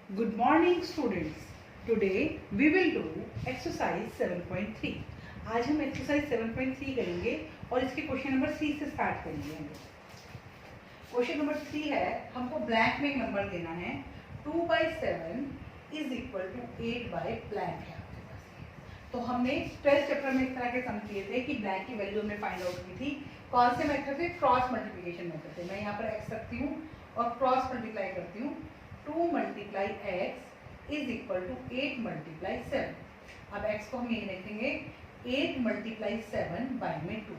Good morning students. Today we will do exercise 7.3. आज हम exercise 7.3 करेंगे और इसके क्वेश्चन नंबर 3 से स्टार्ट करेंगे हम लोग। क्वेश्चन नंबर 3 है, हमको ब्लैंक में एक नंबर देना है 2/7 इज इक्वल टू 8/ब्लैंक है आपके पास। तो हमने 12th चैप्टर में इस तरह के सम किए थे कि ब्लैंक की वैल्यू हमने फाइंड आउट की थी। कौन से मेथड से? क्रॉस मल्टीप्लिकेशन मेथड से। मैं यहाँ पर x रखती हूँ और क्रॉस मल्टीप्लाई करती हूँ। 2 × x इज इक्वल टू 8 × 7। अब x को हम यही लिखेंगे 8 × 7 बाय में 2।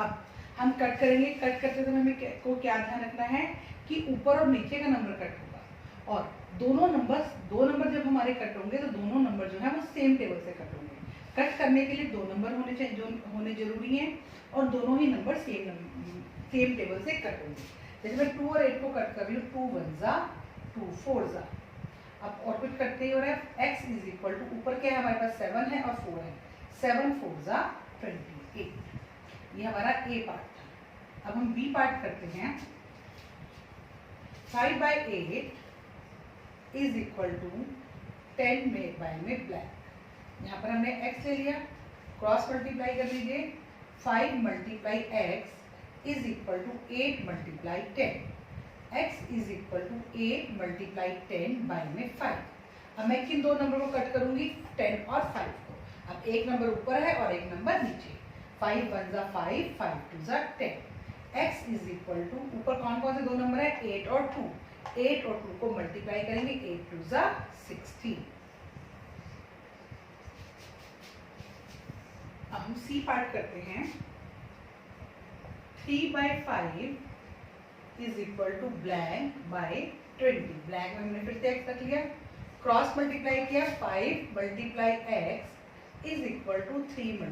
अब हम कट करेंगे। कट करते समय हमें को क्या ध्यान रखना है कि ऊपर और नीचे का नंबर कट होगा और दो नंबर जब हमारे कट होंगे तो दोनों नंबर जो है वो सेम टेबल से कट होंगे। कट करने के लिए दो नंबर होने चाहिए, जो होने जरूरी हैं, और दोनों ही नंबर सेम टेबल से कट होंगे। जैसे मैं 2 और 8 को कट कर रही हूँ, 2 1 2 4। अब और कुछ कटते ही हो रहा है। x इज इक्वल टू ऊपर क्या है हमारे पास 7 है और 4 है। 7 4 28। ये हमारा a पार्ट था। अब हम b पार्ट करते हैं। 5/8 इज इक्वल टू 10 में ब्लैंक। यहाँ पर हमने x ले लिया, क्रॉस मल्टीप्लाई कर लीजिए। 5 × x is equal to 8 × 10। x is equal to 8 × 10 by में 5। अब मैं किन दो नंबर को कट करूंगी? 10 और 5 को। अब एक नंबर ऊपर है और एक नंबर नीचे। 5 1 5 5 2 10। x इज इक्वल टू ऊपर कौन कौन से दो नंबर है? 8 और 2। 8 और 2 को मल्टीप्लाई करेंगे। 8 2 16। अब हम c पार्ट करते हैं। 3/5 is equal to blank by 20। Blank में हमने फिर से x रख लिया, क्रॉस मल्टीप्लाई किया। 5 × x इज इक्वल टू 3 ×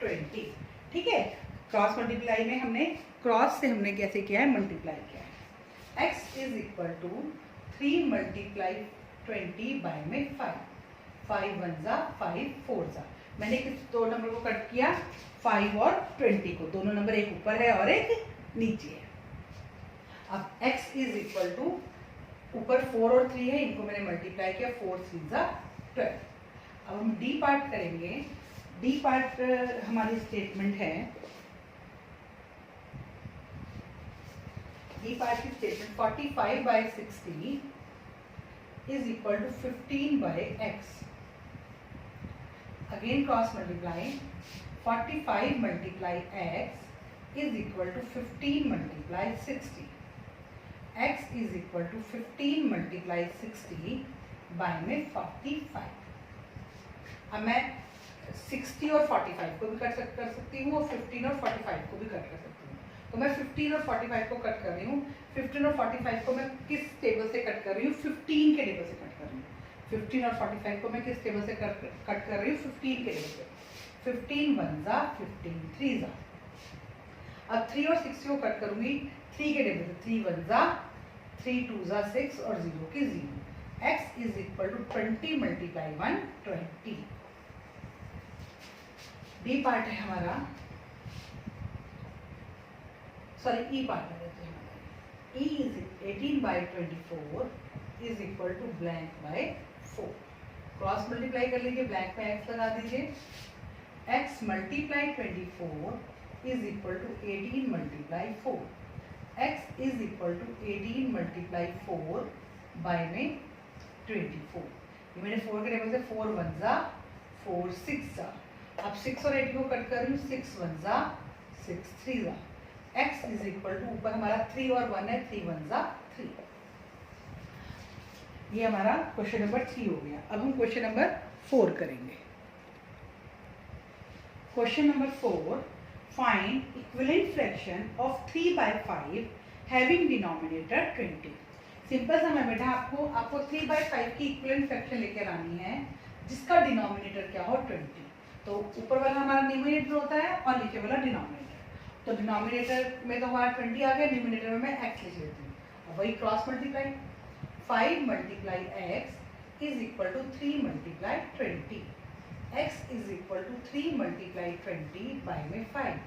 20। ठीक है, क्रॉस मल्टीप्लाई में हमने क्रॉस से हमने कैसे किया है? मल्टीप्लाई किया है। x is equal to 3 × 20 by में 5। 5 1 5 4। मैंने किस दो नंबर को कट किया? 5 और 20 को। दोनों नंबर एक ऊपर है और एक नीचे है। अब x इज इक्वल टू ऊपर 4 और 3 है, इनको मैंने मल्टीप्लाई किया। 4 3 12। अब हम d पार्ट करेंगे। d पार्ट हमारी स्टेटमेंट है, d पार्ट की statement 45/60 is equal to 15/x। Again cross multiply. 45 × x is equal to 15 × 60। x is equal to 15 × 60 by में 45। अब मैं 60 और 45 को भी कट कर सकती हूँ और 15 और 45 को भी कट कर सकती हूँ। तो मैं 15 और 45 को कट कर रही हूँ। 15 और 45 को मैं किस टेबल से कट कर रही हूँ? 15 के टेबल से कट कर रही हूँ। 15 और 45 को मैं किस टेबल से कट कर रही हूँ? 15 के टेबल से। 15 1 15 3। अब 3 और 60 को कट करूंगी 3 के टेबल से। 3 1 3 2 6 और 0 की 0। x is equal to 20 × 1 20। D part है हमारा, सॉरी ई पार्ट है हमारा। e is 18/24 is equal to blank by 4। Cross multiply कर लीजिए, ब्लैंक पे x लगा दीजिए। x × 24 is equal to 18 × 4। x is equal to 18 × 4 by में 24। ये मैंने 4 के टेबल से 4 1 4 6। अब 6 और 8 को कट कर रही हूँ। 6 1 6 3। x इज इक्वल टू ऊपर हमारा 3 और 1 है। 3 1 3। ये हमारा क्वेश्चन नंबर 3 हो गया। अब हम क्वेश्चन नंबर 4 करेंगे। Question number 4, find equivalent fraction of 3/5 having denominator 20। Simple सा मैं बेटा आपको 3/5 की इक्विवेलेंट फ्रैक्शन लेकर आनी है जिसका डिनोमिनेटर क्या हो? 20। तो ऊपर वाला हमारा न्यूमरेटर होता है और नीचे वाला डिनोमिनेटर। तो डिनोमिनेटर में तो हमारा 20 आ गया, न्यूमरेटर में मैं x लिख लेती हूँ। अब वही cross multiply. 5 × x is equal to 3 × 20। x is equal to 3 × 20 by में 5।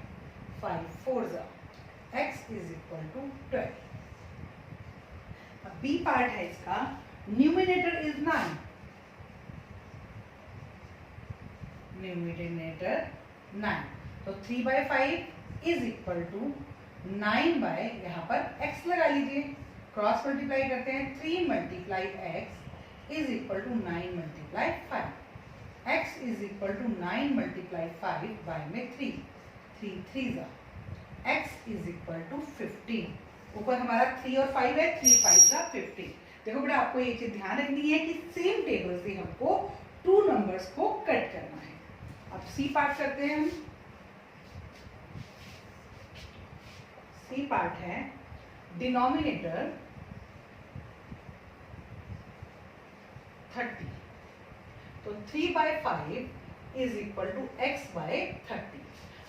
5 4। x is equal to 12। अब बी पार्ट है इसका, न्यूमिनेटर इज 9, न्यूमिनेटर 9, तो 3/5 इज इक्वल टू 9 यहाँ पर x लगा लीजिए, क्रॉस मल्टीप्लाई करते हैं, 3 × x is equal to 9 × 5, x is equal to 9 × 5 by में 3 3 जा, x इज इक्वल टू 15, ऊपर हमारा 3 और 5 है, 3 5 जा 15। देखो बेटा आपको ये चीज ध्यान रखनी है कि सेम टेबल से हमको 2 नंबर्स को कट करना है। अब सी पार्ट करते हैं हम। सी पार्ट है डिनोमिनेटर 30, तो 3/5 is equal to x/30।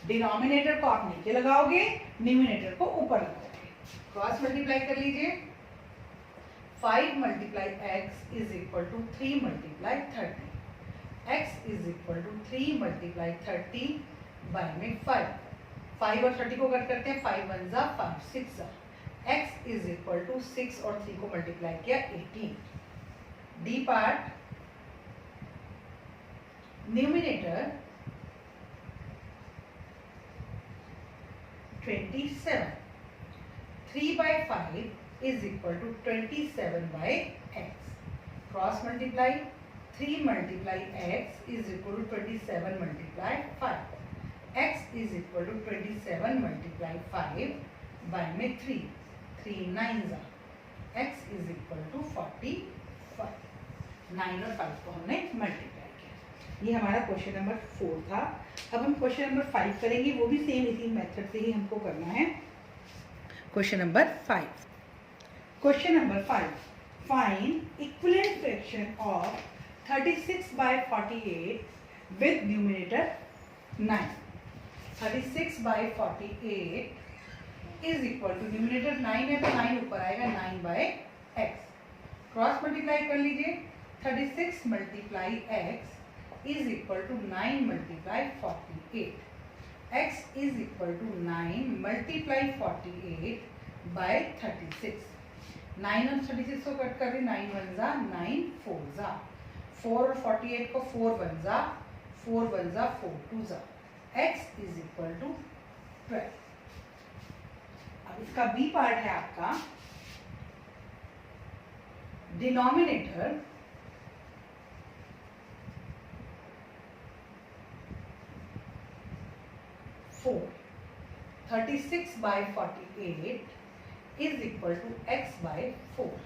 Denominator को आप नीचे लगाओगे, न्यूमिनेटर को ऊपर लगाओगे, क्रॉस मल्टीप्लाई कर लीजिए, 5 × x is equal to 3 × 30, x is equal to 3 × 30 by में 5, 5 और 30 को कट करते हैं, 5 1 जा 5 6 जा, x इज इक्वल टू 6 और 3 को मल्टीप्लाई किया 18। D part, numerator 27, 3/5 is equal to 27/x, cross multiply, 3 × x is equal to 27 × 5, x is equal to 27 × 5 by में 3 3 9 जा, x इज इक्वल टू 45, 9 और 5 को हमने मल्टीप्लाई किया। ये हमारा क्वेश्चन नंबर 4 था। अब हम क्वेश्चन नंबर 5 करेंगे, वो भी सेम इसी मेथड से ही हमको करना है। Question number 5, question number 5, find equivalent fraction of 36/48 with numerator 9। 36/48 is equal to, numerator 9 है तो 9 ऊपर आएगा, 9/x, क्रॉस मल्टीप्लाई कर लीजिए, 36 × x is equal to 9 × 48, x is equal to 9 × 48 by 36, 9 और 36 को कट कर रही, 9 1 जा 9 4 जा, 4 और 48 को 4 1 जा 4 1 जा 4 2 जा, x इज इक्वल टू 12। अब इसका बी पार्ट है आपका, denominator 4, 36/48 is equal to x/4,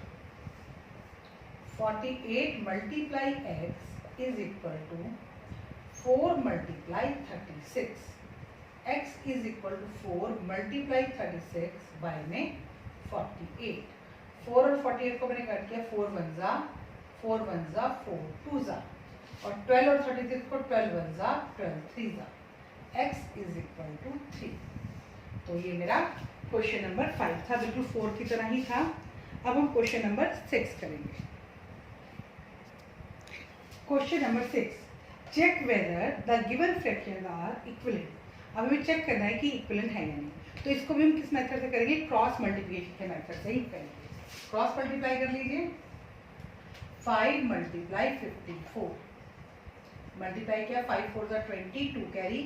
48 multiply x is equal to 4 multiply 36, x is equal to 4 multiply 36 by में 48, 4 और 48 को मैंने कट किया, 4 1 जा 4 1 जा 4 2 जा, और 12 और 36 को 12 1 जा 12 3 जा, x इज इक्वल टू 3। तो ये मेरा क्वेश्चन नंबर 5 था, बिल्कुल 4 की तरह ही था। अब हम क्वेश्चन नंबर 6 करेंगे। Question number 6, check whether the given fractions are equivalent. अब हमें चेक करना है कि इक्विवेलेंट है या नहीं, तो इसको भी हम किस मेथड से करेंगे, क्रॉस मल्टीप्लिकेशन के मेथड से ही करेंगे। क्रॉस मल्टीप्लाई कर लीजिए, 5 × 54 मल्टीप्लाई किया, 5 4 जा 20, 2 कैरी,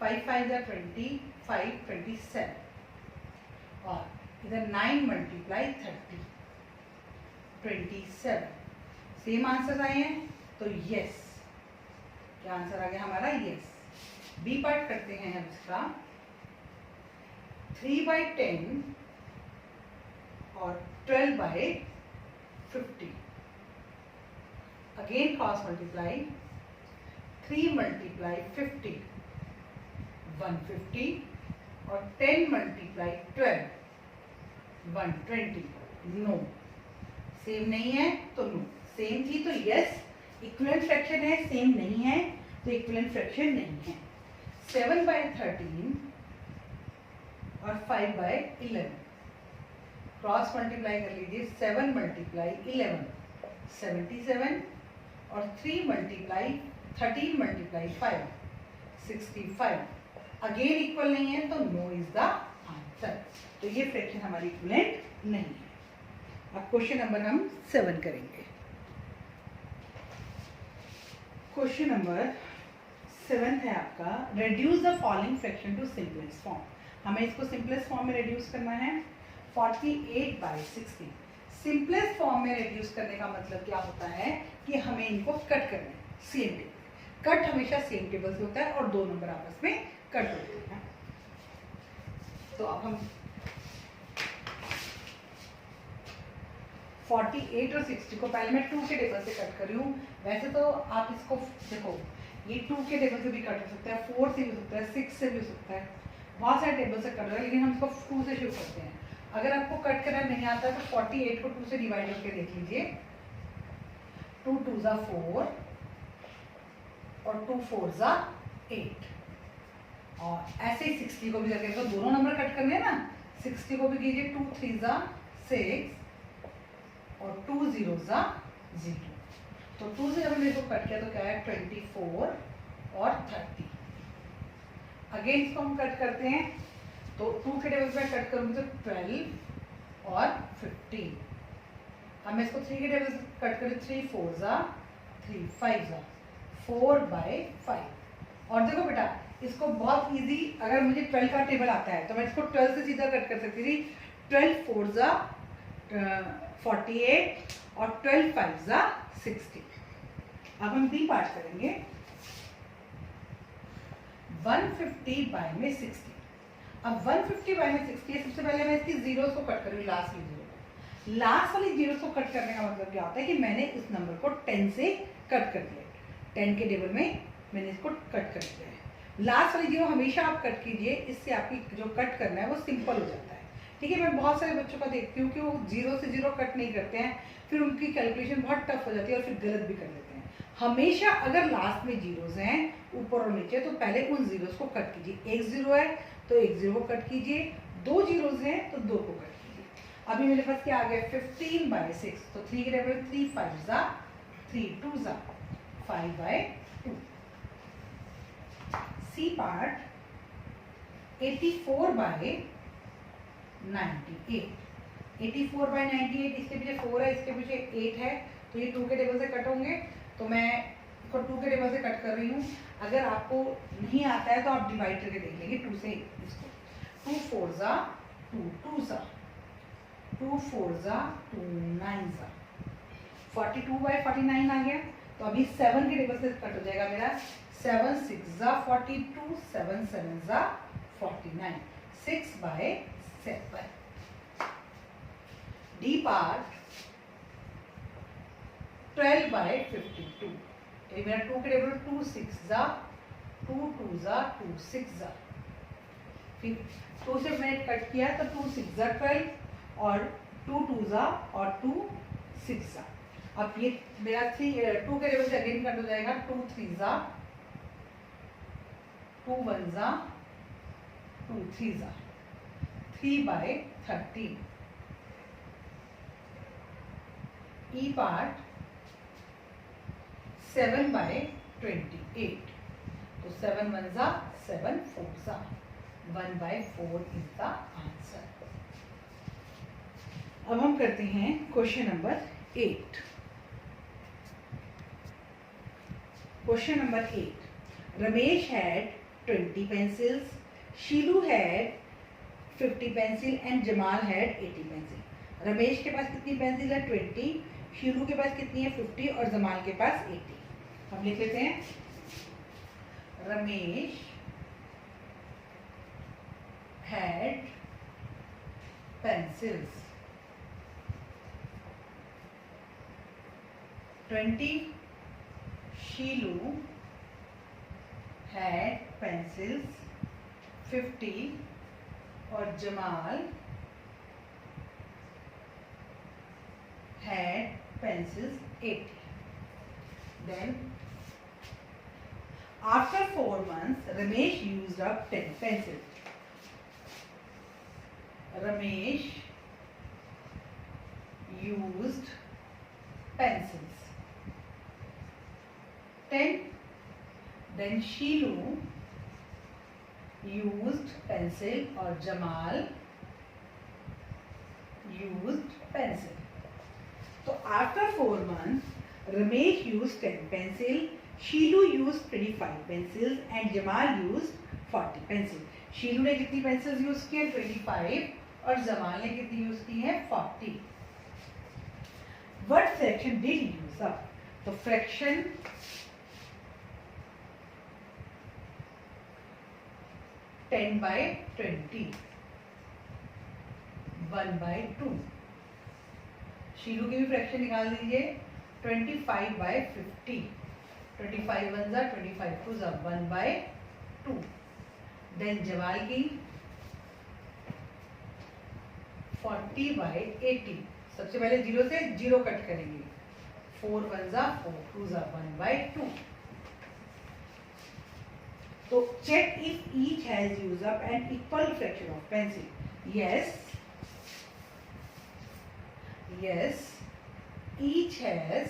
5 5 जा 20, 5 27, और इधर 9 × 30 27। सेम आंसर आए हैं, तो यस, क्या आंसर आ गया हमारा, यस। बी पार्ट करते हैं हम इसका, 3/10 और 12/50, अगेन क्रॉस मल्टीप्लाई, 3 × 50 150, और 10 × 12 120। नो, सेम नहीं है तो नो, सेम थी तो यस, इक्विवेलेंट फ्रैक्शन है, सेम नहीं है तो इक्विवेलेंट फ्रैक्शन नहीं है। 7/13 और 5/11, क्रॉस मल्टीप्लाई कर लीजिए, 7 × 11 77, और 3 × 13 × 5 65, अगेन इक्वल नहीं है तो नो इज द आंसर। तो ये फ्रैक्शन हमारी इक्विवेलेंट नहीं है। अब क्वेश्चन नंबर हम 7 करेंगे। क्वेश्चन नंबर 7 है आपका, reduce the following fraction to simplest form. हमें इसको सिंपलेस्ट फॉर्म में रेड्यूस करना है। 48/60 सिंपलेस्ट फॉर्म में रेड्यूस करने का मतलब क्या होता है कि हमें इनको कट करना है सेम टेबल। कट हमेशा सेम टेबल से होता है और दो नंबर आपस में कट होते हैं। तो अब हम 48 और 60 को पहले मैं 2 के टेबल से कट कर रही हूँ। वैसे तो आप इसको देखो, ये 2 के टेबल से भी कट हो सकता है, 4 से भी हो सकता है, 6 से भी हो सकता है, बहुत सारे टेबल से कट हो रहा है, लेकिन हम इसको 2 से शुरू करते हैं। अगर आपको कट करना नहीं आता तो 48 को 2 से डिवाइड करके देख लीजिए। 2 2 ज़ा 4 और 2 4 ज़ा 8। और ऐसे ही 60 को भी करके तो दोनों नंबर कट करने हैं ना। 60 को भी कीजिए, 2 3 ज़ा 6 और 2 0 ज़ा 0। तो 2 से जब हमने इसको कट किया तो क्या है 24 और 30। अगेन इसको हम कट करते हैं तो 2 के टेबल पे कट करूंगी तो 12 और 15। अब मैं इसको 3 के टेबल से कट करूँ, 3 4 ज़ा 3 5 ज़ा 4/5। और देखो बेटा, इसको बहुत इजी, अगर मुझे 12 का टेबल आता है तो मैं इसको 12 से सीधा कट कर सकती थी। 12 4 ज़ा 48 और 12 5 ज़ा 60। अब हम डी पार्ट करेंगे। 150/60। अब 150/60 है। सबसे पहले मैं इसकी जीरोस को कट करूँ, लास्ट वाली जीरो। लास्ट वाली जीरोस को कट करने का मतलब क्या होता है कि मैंने इस नंबर को 10 से कट कर दिया। 10 के टेबल में मैंने इसको कट कर दिया है। लास्ट वाली जीरो हमेशा आप कट कीजिए, इससे आपकी जो कट करना है वो सिंपल हो जाता है। ठीक है, मैं बहुत सारे बच्चों का देखती हूँ कि वो 0 से 0 कट नहीं करते हैं, फिर उनकी कैलकुलेशन बहुत टफ हो जाती है और फिर गलत भी कर देते हैं। हमेशा अगर लास्ट में जीरोस हैं ऊपर और नीचे तो पहले उन जीरोस को कट कीजिए। एक जीरो है तो एक जीरो को कट कीजिए, 2 जीरोस हैं तो 2 को कट कीजिए। अभी मेरे पास क्या आ गया 15/6। तो 3 के टेबल 3 5 ज़ा 3 2 ज़ा 5/2। C part 84/98। 84/98, इसके पीछे 4 है, इसके पीछे 8 है, तो ये 2 के टेबल से कट होंगे। तो मैं इसको 2 के टेबल से कट कर रही हूँ। अगर आपको नहीं आता है तो आप डिवाइड करके देख लेंगे 2 से इसको। 2 4 ज़ा 2 2 ज़ा 2 4 ज़ा 2 9 ज़ा 42/49 आ गया। तो अभी 7 के टेबल से कट हो जाएगा मेरा। 7 6 ज़ा 42, 7 7 ज़ा 49, 6/7। D part 12/52। ये मेरा 2 के टेबल 2 6 ज़ा 2 2 ज़ा 2 6 ज़ा। फिर 2 से मैंने कट किया तो 2 6 ज़ा 12 और 2 2 ज़ा और 2 6 ज़ा। अब ये मेरा 2 के टेबल से अगेन कट हो जाएगा। 2 3 ज़ा 2 1 ज़ा 2 3 ज़ा 3/13। ई पार्ट 7/28। तो 7 1 ज़ा 7 4 ज़ा 1/4 इज द आंसर। अब हम करते हैं question number 8। Question number 8, Ramesh had 20 pencils, शीलू had 50 pencil and Jamal had 80 pencil। Ramesh के पास कितनी पेंसिल है 20, शीलू के पास कितनी है 50 और जमाल के पास 80। हम लिख लेते हैं Ramesh had pencils 20, शीलू had pencils 50 और Jamal had pencils 80. Then after 4 months Ramesh used up 10 pencils. Ramesh used pencils 10. Then Sheelu used pencil और Jamal used pencil. after 4 months, Ramesh used 10 pencil, शीलू used 25 pencils and Jamal used 40 pencils. शीलू ने कितनी pencils use की है? 25 और जमाल ने कितनी use की है? 40. What fraction did he use up? तो फ्रैक्शन टेन बाई 20, 1/2. शीलू की भी फ्रैक्शन निकाल दीजिए. 25/50. 25 1 जा 25 2 जा 1/2. देन जवाल की 40/80. सबसे पहले 0 से 0 कट करेंगे. 4 1 जा 4 2 जा 1/2. तो check if each has used up an equal fraction of pencil. Yes, each has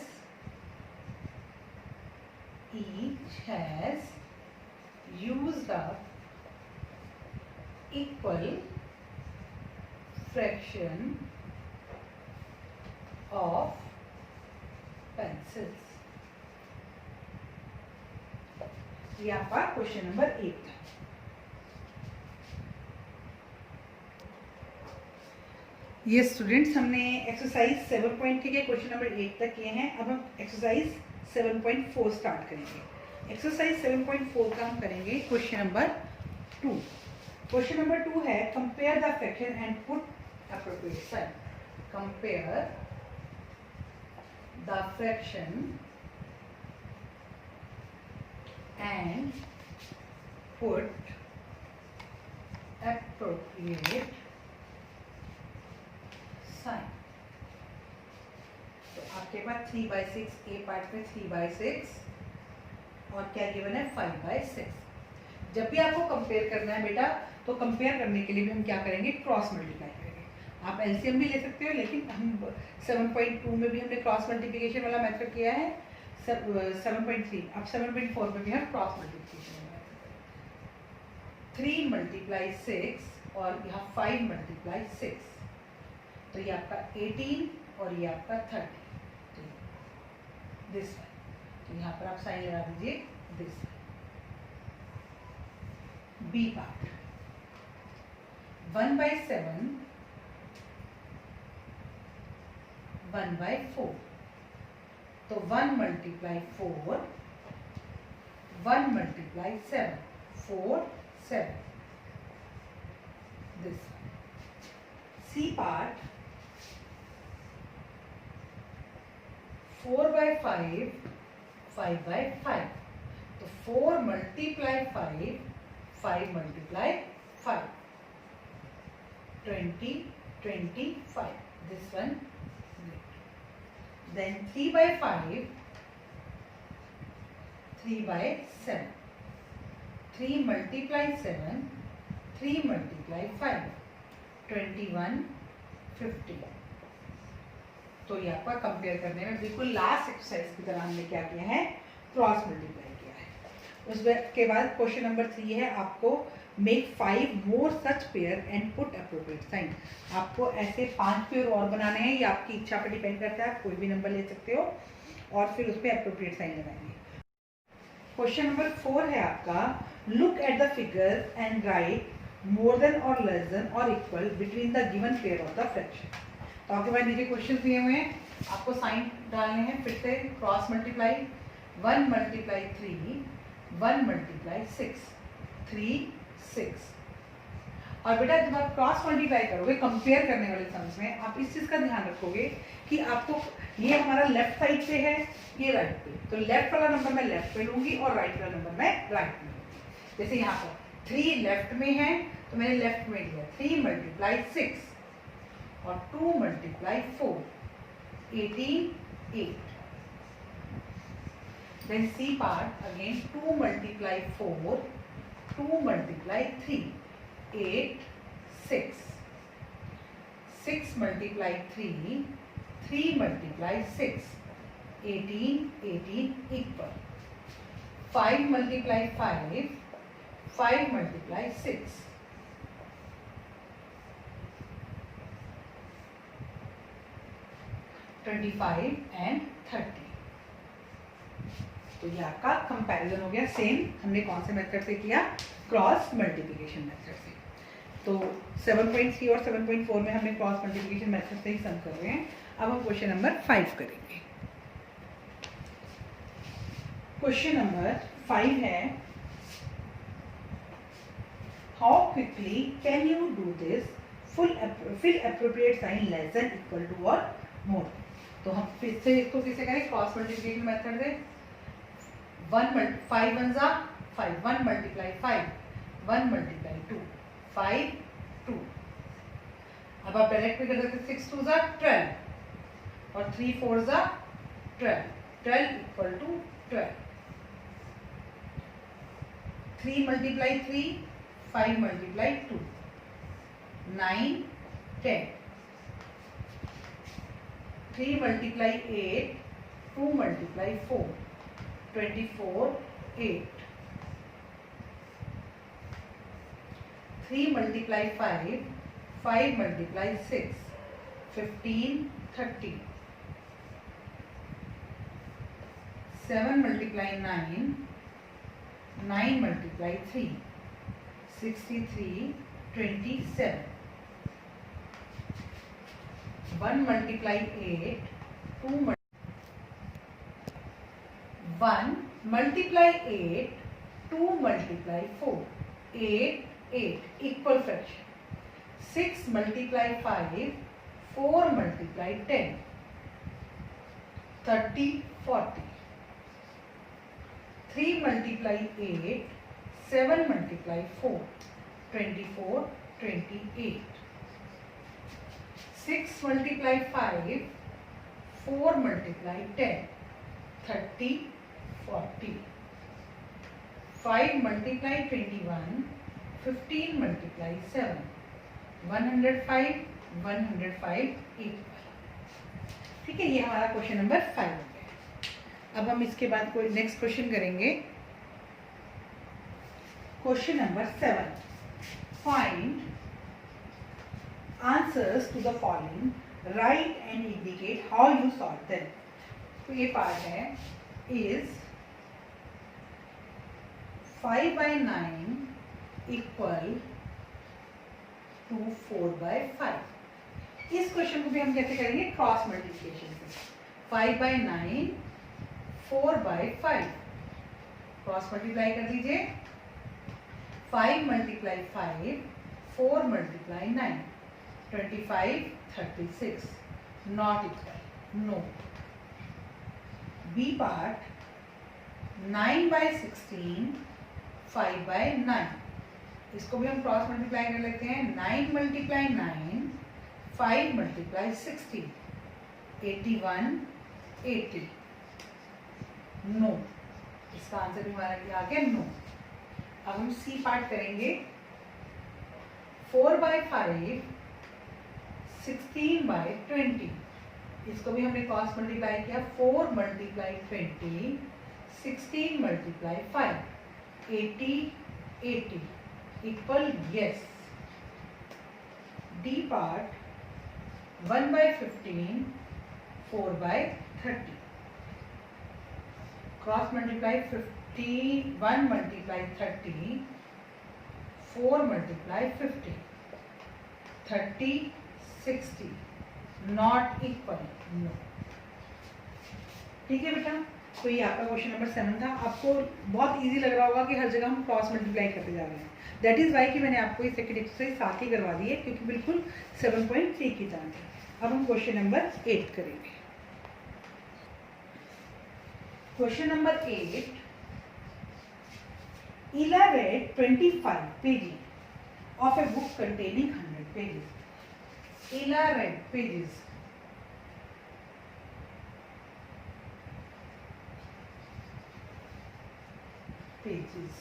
used up equal fraction of pencils. ये आपका क्वेश्चन नंबर 8 था. ये स्टूडेंट्स हमने एक्सरसाइज 7.3 के क्वेश्चन नंबर 8 तक किए हैं. अब हम एक्सरसाइज 7.4 स्टार्ट करेंगे. एक्सरसाइज 7.4 का हम करेंगे क्वेश्चन नंबर 2. क्वेश्चन नंबर 2 है compare the fraction and put appropriate sign. Compare the fraction and put appropriate sign. तो आपके पास 3/6 ए पार्ट में 3/6 और क्या गिवन है 5/6. जब भी आपको कंपेयर करना है बेटा, तो कंपेयर करने के लिए भी हम क्या करेंगे? क्रॉस मल्टीप्लाई करेंगे. आप एलसीएम भी ले सकते हो, लेकिन हम 7.2 में भी हमने क्रॉस मल्टीप्लिकेशन वाला मेथड किया है. 7.3 अब 7.4 में भी हम क्रॉस मल्टीप्लिकेशन. 3 × 6 और यहाँ 5 × 6. तो ये आपका 18 और ये आपका 30. This one. तो यहाँ पर आप साइन लगा दीजिए. This B part 1/7 1/4. तो 1 × 4 1 × 7 4 7. This one. C part 4/5 5/5. तो 4 × 5 5 × 5 20 25. This one. Then 3/5 3/7. 3 × 7 3 × 5 21 50. तो ये आपका कंपेयर करने में बिल्कुल लास्ट एक्सरसाइज की तरह हमने क्या किया है? क्रॉस मल्टीप्लाई किया है. उसके बाद क्वेश्चन नंबर 3 है आपको make 5 more such pair and put appropriate sign. आपको ऐसे 5 पेयर और बनाने हैं. ये आपकी इच्छा पर डिपेंड करता है. आप कोई भी नंबर ले सकते हो और फिर उस पर एप्रोप्रिएट साइन लगाएंगे. क्वेश्चन नंबर 4 है आपका look at the figure and right more than और लेस देन और equal between the given pair of the fraction. तो आपके पास नीचे क्वेश्चन दिए हुए हैं. आपको साइन डालने हैं. फिर से क्रॉस मल्टीप्लाई. 1 × 3 1 × 6 3 6. और बेटा जब आप क्रॉस मल्टीप्लाई करोगे कंपेयर करने वाले सम्स में, आप इस चीज का ध्यान रखोगे कि आपको ये हमारा लेफ्ट साइड पे है, ये राइट पे. तो लेफ्ट वाला नंबर मैं लेफ्ट पे लूंगी और राइट वाला नंबर मैं राइट में लूंगी. जैसे यहाँ पर 3 लेफ्ट में है तो मैंने लेफ्ट में लिया. 3 × 6 और 2 × 4 18 8. Then C part again 2 × 4 2 × 3 8 6. 6 × 3 3 × 6 18 18 equal. 5 × 5 5 × 6. 25 and 30। तो ये आपका कंपैरिजन हो गया। सेम हमने कौन से मेथड से किया, क्रॉस मल्टीप्लिकेशन मेथड से। तो 7.3 और 7.4 में हमने क्रॉस मल्टीप्लिकेशन मेथड से ही सम कर रहे हैं। अब हम क्वेश्चन नंबर 5 करेंगे। क्वेश्चन नंबर 5 है, how quickly can you do this, fill appropriate sign less than equal to और मोर। तो हम फिर से इसको किसे करें, क्रॉस मल्टीप्लिकेशन मेथड से। 5 1 जा 5, 1 मल्टीप्लाई 5, 1 मल्टीप्लाई 2, 5 2। अब आप डायरेक्ट भी कर सकते, 6 2 जा 12 और 3 4 जा 12, 12 equal to 12। 3 multiply 3, 5 multiply 2, 9 10। 3 multiply 8, 2 multiply 4, 24 8। 3 multiply 5, 5 multiply 6, 15 30। 7 multiply 9, 9 multiply 3, 63 27। 1 multiply 8, 2 1 multiply 8, 2 multiply 4, 8 8 equal fraction. 6 multiply 5, 4 multiply 10, 30 40। 3 multiply 8, 7 multiply 4, 24 28। 6 multiply 5, 4 multiply 10, 30 40। 5 multiply 21, 15 multiply 7, 105 105 equal. ठीक है, ये हमारा क्वेश्चन नंबर 5 हो गया। अब हम इसके बाद कोई नेक्स्ट क्वेश्चन करेंगे। Question number 7, find answers to the following, write and indicate how you solve them. तो ये पार्ट है, इज 5/9 इक्वल टू 4/5। इस क्वेश्चन को भी हम कैसे करेंगे, क्रॉस मल्टीप्लिकेशन से। 5/9 4/5, क्रॉस मल्टीप्लाई कर दीजिए। 5 multiply 5, 4 multiply 9, 25 36, not equal, no. B part 9/16, 5/9, इसको भी हम क्रॉस मल्टीप्लाई कर लेते हैं। 9 मल्टीप्लाई 9, 5 मल्टीप्लाई 16, 81 80, नो। इसका आंसर भी हमारा क्या आ गया, नो। अब हम सी पार्ट करेंगे। 4/5, 16/20, इसको भी हमने क्रॉस मल्टीप्लाई किया। 4 multiply 20, 16 multiply 5, 80 80 equal, yes. D part 1/15, 4/30, cross multiply 51 multiply 30, 4 multiply 50, 30 60, not equal, no. ठीक है बेटा, तो ये आपका क्वेश्चन नंबर 7 था। आपको बहुत इजी लग रहा होगा कि हर जगह हम क्रॉस मल्टीप्लाई करते जा रहे हैं। दैट इज वाई कि मैंने आपको ये सेकंड एक्सरसाइज साथ ही करवा दी है, क्योंकि बिल्कुल 7.3 की तरह है। अब हम क्वेश्चन नंबर 8 करेंगे। Question number 8, Ila read 25 pages of a book containing 100 pages. Ila read pages. Pages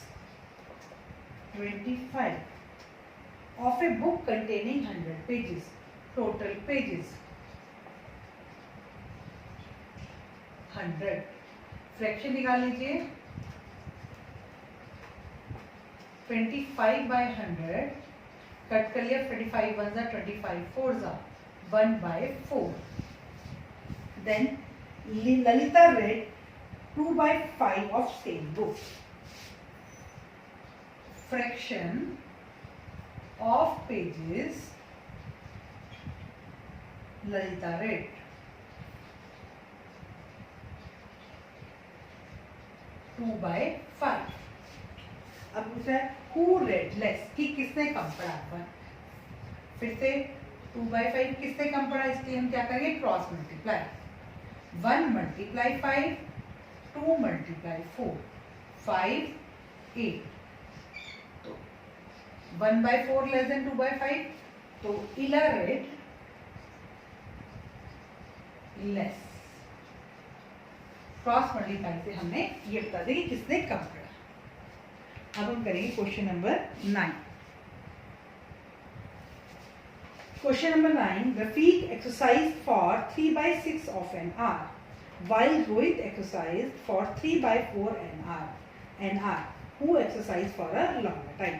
25 of a book containing 100 pages. Total pages 100. Fraction निकाल लीजिए। 25/100 कट कर लिया। 25 1 जा 25 4 जा 1/4। Then Lalita read 2/5 of same book. Fraction of pages Lalita read. Two by 5. अब पूछा है who red less, कि किसने कम पढ़ा अपन. फिर से 2/5 किसने कम पढ़ा, इसलिए हम क्या करेंगे क्रॉस मल्टीप्लाई. 1 × 5, 2 × 4, 5 8. तो 1/4 लेस देन 2/5, तो इला रेड लेस. क्रॉस मल्टीप्लाई से हमने ये बता दिया कि किसने कम पढ़ा. अब हम करेंगे question number 9. Question number 9. Rafiq exercise for 3/6 of an hour, while Rohit exercised for 3/4 an hour. Who exercised for a longer time?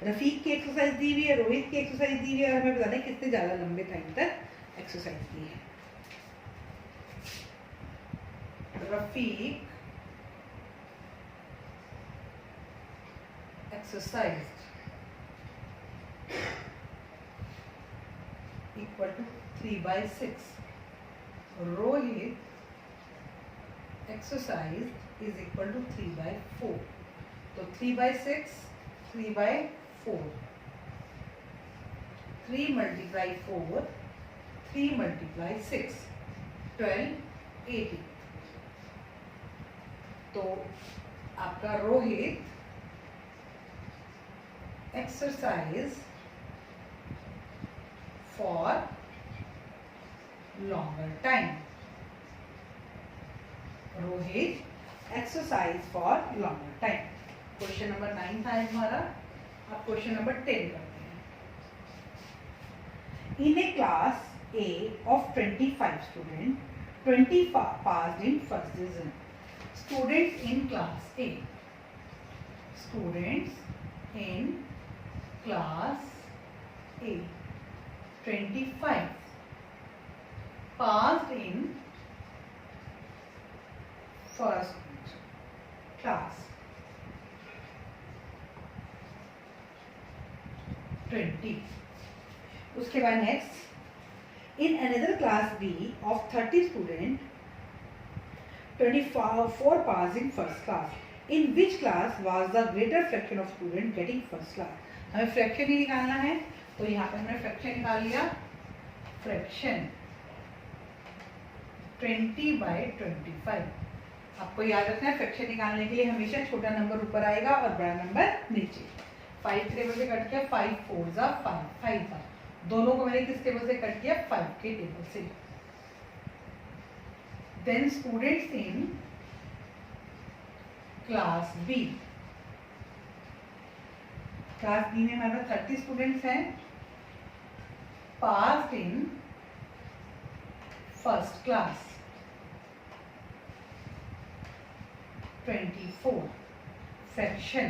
Rafiq की एक्सरसाइज दी हुई है, रोहित की एक्सरसाइज दी हुई है, और हमें बताना है किसने ज़्यादा लंबे टाइम तक एक्सरसाइज की है. Rafiq exercised equal to 3/6. Rohit exercised is equal to 3/4. तो 3/6, 3/4. 3 × 4, 3 × 6, 12, 18. तो आपका Rohit exercise for longer time. Rohit exercise for longer time. Question number 9 था हमारा. अब क्वेश्चन नंबर 10 करते हैं. इन ए class A of 25 students, 20 passed in first division. Students in class A. Students in class A. 25 passed in first class. 20. उसके बाद next. In another class B of 30 students, 24 passed in first class. In which class was the greater fraction of students getting first class? हमें fraction ही निकालना है, तो यहाँ पर हमने fraction निकाल लिया. फ्रैक्शन 20/25. आपको याद रखना है फ्रैक्शन निकालने के लिए हमेशा छोटा नंबर ऊपर आएगा और बड़ा नंबर नीचे. 5 टेबल से कट किया, 5 4 जा 5, 5 था. दोनों को मैंने किस टेबल से कट किया, 5 के टेबल से. Then students in class B. Class B में हमारे 30 स्टूडेंट्स हैं. passed in first class. 24. fraction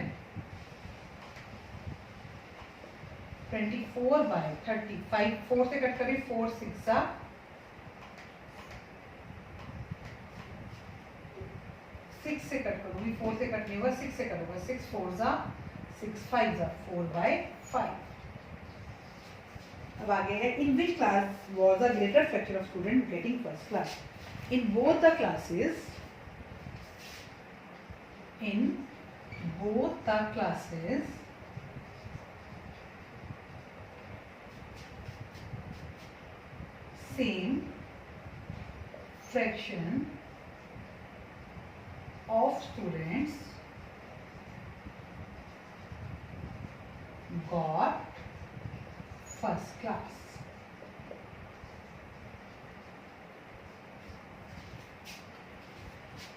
24/35. 4 से कट करें, 4 6 6 से कट करूंगी, 4 से कट नहीं होगा, 6 से कट होगा. 6 4 6 5 4/5. अब आगे है. In which class was a greater fraction of student getting first class? In both the classes. In both the classes same fraction of students got first class.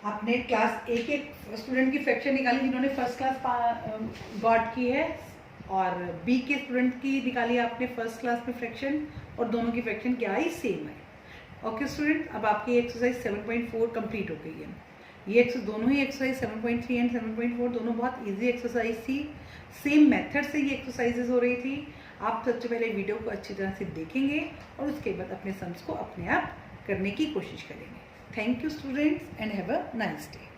आपने क्लास ए के student की fraction निकाली जिन्होंने first class got की है, और B के student की निकाली आपने फर्स्ट क्लास में फ्रैक्शन, और दोनों की फ्रैक्शन क्या आई, सेम है. ओके स्टूडेंट, अब आपकी एक्सरसाइज 7.4 कंप्लीट हो गई है. ये दोनों ही एक्सरसाइज 7.3 एंड 7.4 दोनों बहुत इजी एक्सरसाइज थी. सेम मेथड से ये एक्सरसाइजेज हो रही थी. आप सबसे पहले वीडियो को अच्छी तरह से देखेंगे और उसके बाद अपने सम्स को अपने आप करने की कोशिश करेंगे। Thank you students and have a nice day.